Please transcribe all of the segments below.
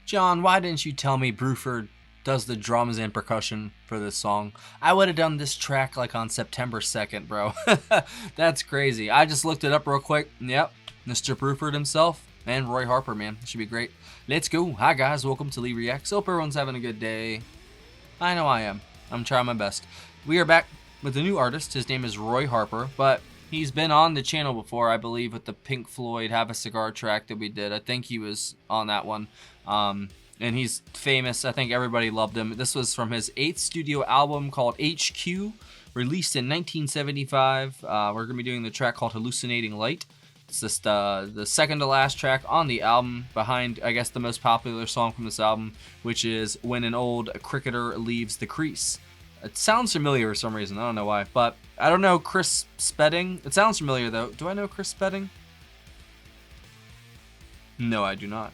John, why didn't you tell me Bruford does the drums and percussion for this song? I would have done this track like on September 2nd, bro. That's crazy. I just looked it up real quick. Yep, Mr. Bruford himself and Roy Harper, man. It should be great. Let's go. Hi, guys. Welcome to Lee Reacts. Hope everyone's having a good day. I know I am. I'm trying my best. We are back with a new artist. His name is Roy Harper, but he's been on the channel before, I believe, with the Pink Floyd Have a Cigar track that we did. I think he was on that one. And he's famous. I think everybody loved him. This was from his 8th studio album called HQ, released in 1975. We're going to be doing the track called Hallucinating Light. It's just the second to last track on the album, behind, I guess, the most popular song from this album, which is When an Old Cricketer Leaves the Crease. It sounds familiar for some reason. I don't know why, but I don't know Chris Spedding. It sounds familiar, though. Do I know Chris Spedding? No, I do not.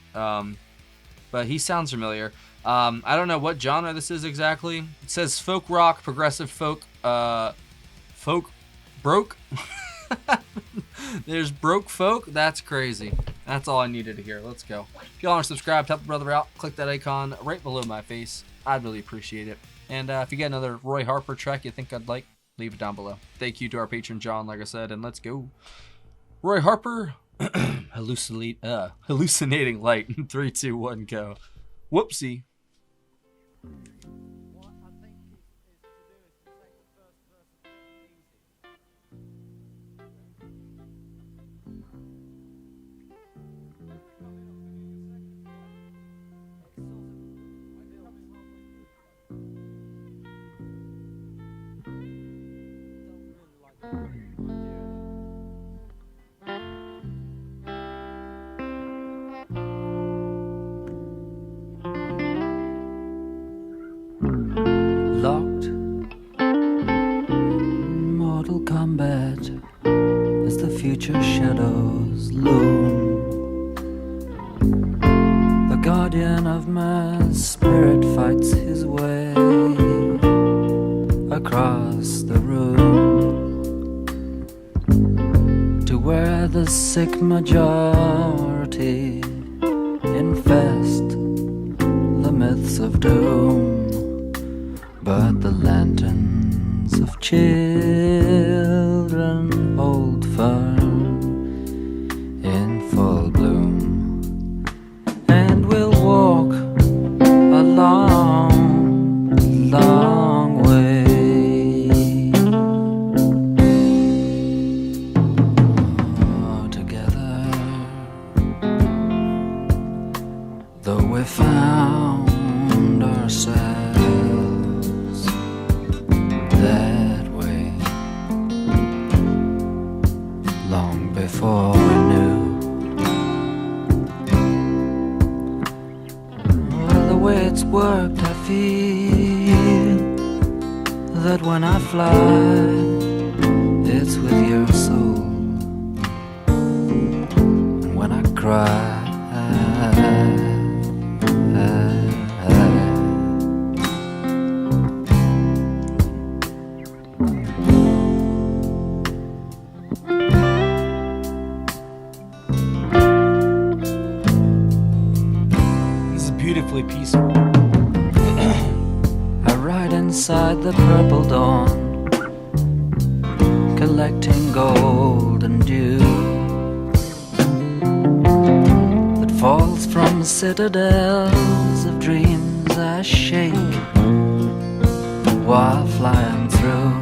But he sounds familiar. I don't know what genre this is exactly. It says folk rock, progressive folk, folk broke. There's broke folk. That's crazy. That's all I needed to hear. Let's go. If y'all aren't subscribed, help a brother out. Click that icon right below my face. I'd really appreciate it. And if you get another Roy Harper track you think I'd like, leave it down below. Thank you to our patron John, like I said, and let's go. Roy Harper, hallucinating light. 3, 2, 1, go. Whoopsie. Locked Mortal Kombat as the future shadows loom. The guardian of my spirit fights his way across the room to where the sick majority infest the myths of doom. But the lanterns of children hold firm in full bloom, and we'll walk a long, long way together, though we found ourselves that way long before we knew. Well, the way it's worked, I feel that when I fly, it's with your soul, and when I cry, beautifully peaceful. I ride inside the purple dawn, collecting gold and dew that falls from citadels of dreams I shake while flying through.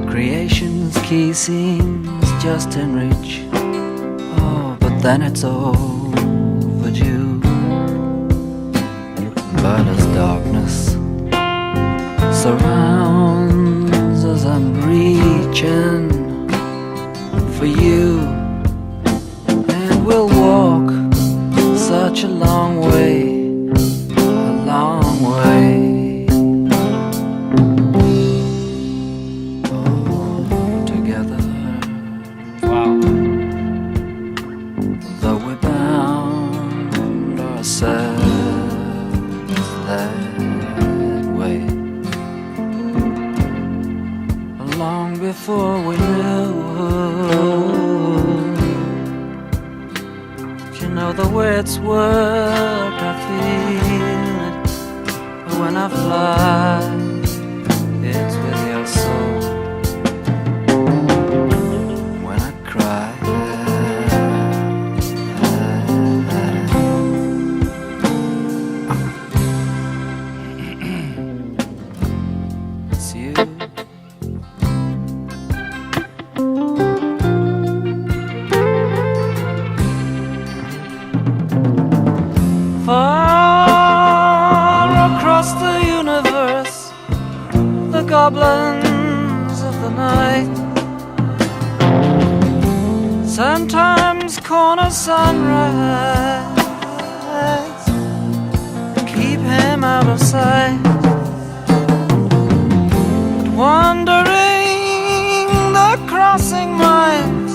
Creation's key seems just in reach, oh, but then it's overdue. But as darkness surrounds as I'm reaching for you, and we'll walk such a long way, a long way. Oh, together. Wow. Though we bound ourselves that way long before we knew. You know the way it's worked, I feel it. But when I fly, it's with your soul. When I cry, it's you. Far across the universe, the goblins of the night sometimes corner sunrise, keep him out of sight. But wandering the crossing minds,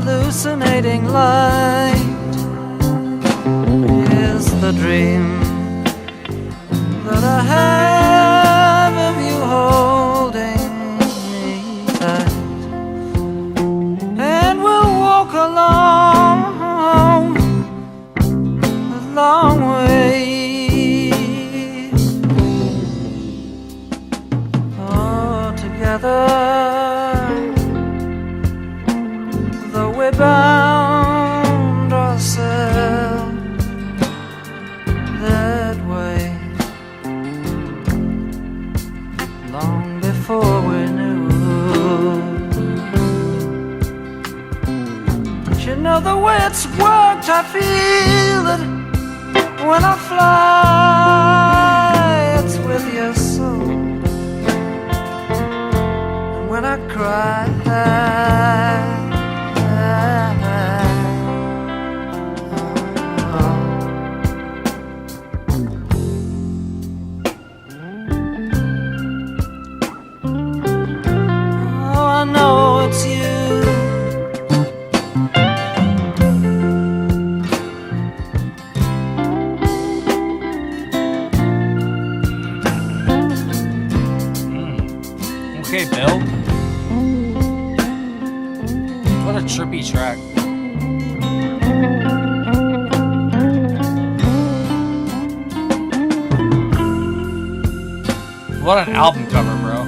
hallucinating light is the dream that I have of you holding me tight. And we'll walk along a long way, all together, though we're bound ourselves that way, long before we knew. But you know the way it's worked, I feel it. When I fly, it's with your soul. And when I cry, I know it's you. Okay, Bill. What a trippy track. What an album cover, bro.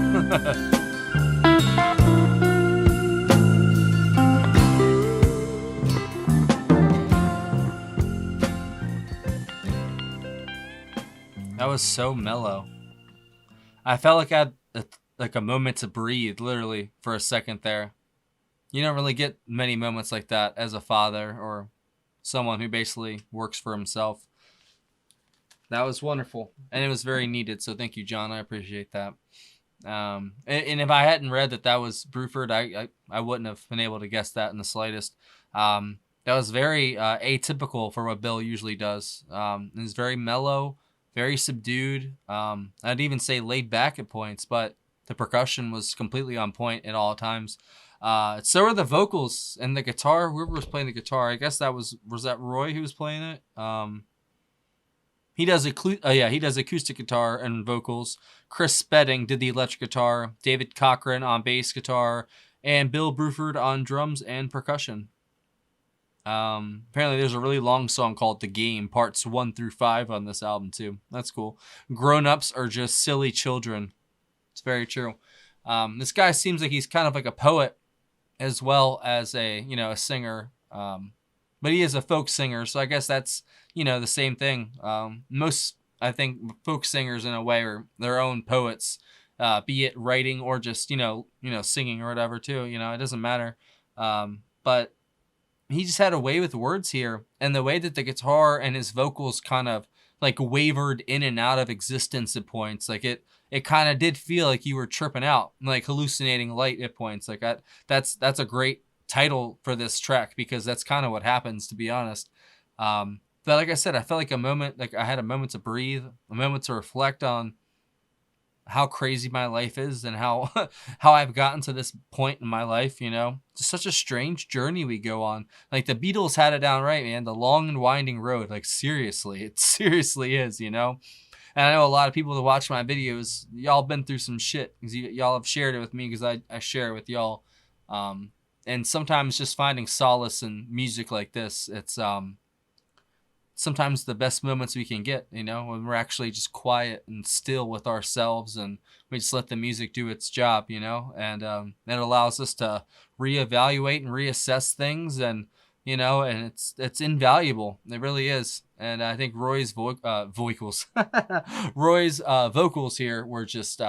That was so mellow. I felt like I had like a moment to breathe, literally, for a second there. You don't really get many moments like that as a father or someone who basically works for himself. That was wonderful, and it was very needed, so thank you, John. I appreciate that. And if I hadn't read that was Bruford, I wouldn't have been able to guess that in the slightest. That was very atypical for what Bill usually does. It's very mellow, very subdued. I'd even say laid back at points, but the percussion was completely on point at all times. So are the vocals and the guitar. Whoever was playing the guitar, I guess that was that Roy who was playing it. He does acoustic guitar and vocals. Chris Spedding did the electric guitar. David Cochran on bass guitar, and Bill Bruford on drums and percussion. Apparently there's a really long song called The Game, parts 1 through 5 on this album too. That's cool. Grown-ups are just silly children. It's very true. This guy seems like he's kind of like a poet as well as a singer. But he is a folk singer, so I guess that's, the same thing. Most, I think, folk singers in a way are their own poets, be it writing or just, singing or whatever too. It doesn't matter. But he just had a way with words here, and the way that the guitar and his vocals kind of like wavered in and out of existence at points. Like it kind of did feel like you were tripping out, like hallucinating light at points. Like that's a great title for this track, because that's kind of what happens, to be honest. But like I said, I felt like I had a moment to breathe, a moment to reflect on how crazy my life is and how I've gotten to this point in my life. It's such a strange journey we go on. Like the Beatles had it down right, man. The long and winding road. Like seriously, it seriously is. And I know a lot of people that watch my videos, y'all been through some shit, because y'all have shared it with me, because I share it with y'all. And sometimes just finding solace in music like this, it's sometimes the best moments we can get, you know, when we're actually just quiet and still with ourselves, and we just let the music do its job, you know, and it allows us to reevaluate and reassess things, and you know, and it's invaluable. It really is. And I think Roy's vocals, Roy's vocals here were just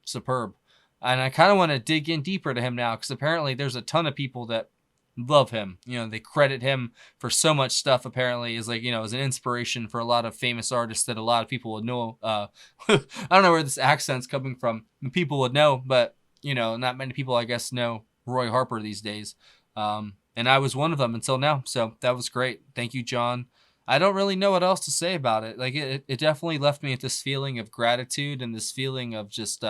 superb. And I kind of want to dig in deeper to him now, because apparently there's a ton of people that love him. You know, they credit him for so much stuff, apparently, is like, you know, as an inspiration for a lot of famous artists that a lot of people would know. I don't know where this accent's coming from. People would know, but, you know, not many people, I guess, know Roy Harper these days. And I was one of them until now. So that was great. Thank you, John. I don't really know what else to say about it. Like, it definitely left me with this feeling of gratitude and this feeling of just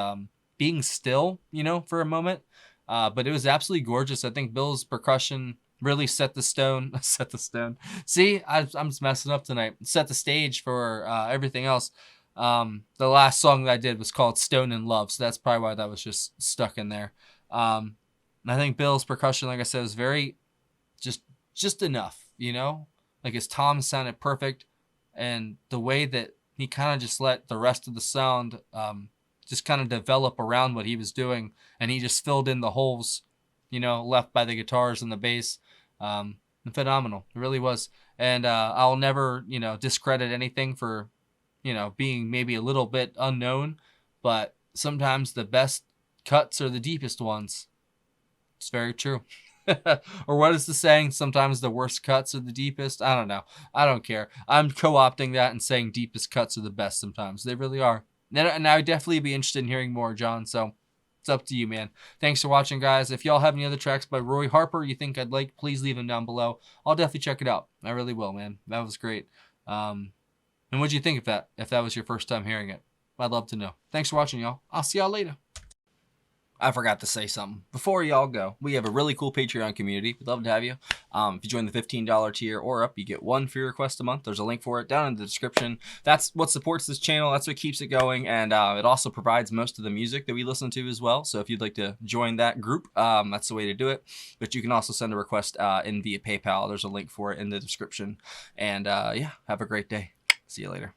being still, you know, for a moment. But it was absolutely gorgeous. I think Bill's percussion really set the stone. Set the stone. See, I'm just messing up tonight. Set the stage for everything else. The last song that I did was called Stone in Love, so that's probably why that was just stuck in there. I think Bill's percussion, like I said, was very just enough, you know? Like his toms sounded perfect, and the way that he kind of just let the rest of the sound just kind of develop around what he was doing, and he just filled in the holes, you know, left by the guitars and the bass. Phenomenal. It really was. And I'll never, you know, discredit anything for, you know, being maybe a little bit unknown, but sometimes the best cuts are the deepest ones. It's very true. Or what is the saying? Sometimes the worst cuts are the deepest. I don't know. I don't care. I'm co-opting that and saying deepest cuts are the best sometimes. They really are. And I would definitely be interested in hearing more, John. So it's up to you, man. Thanks for watching, guys. If y'all have any other tracks by Roy Harper you think I'd like, please leave them down below. I'll definitely check it out. I really will, man. That was great. And what'd you think of that, if that was your first time hearing it? I'd love to know. Thanks for watching, y'all. I'll see y'all later. I forgot to say something. Before y'all go, we have a really cool Patreon community. We'd love to have you. If you join the $15 tier or up, you get one free request a month. There's a link for it down in the description. That's what supports this channel. That's what keeps it going. And it also provides most of the music that we listen to as well. So if you'd like to join that group, that's the way to do it. But you can also send a request in via PayPal. There's a link for it in the description. And yeah, have a great day. See you later.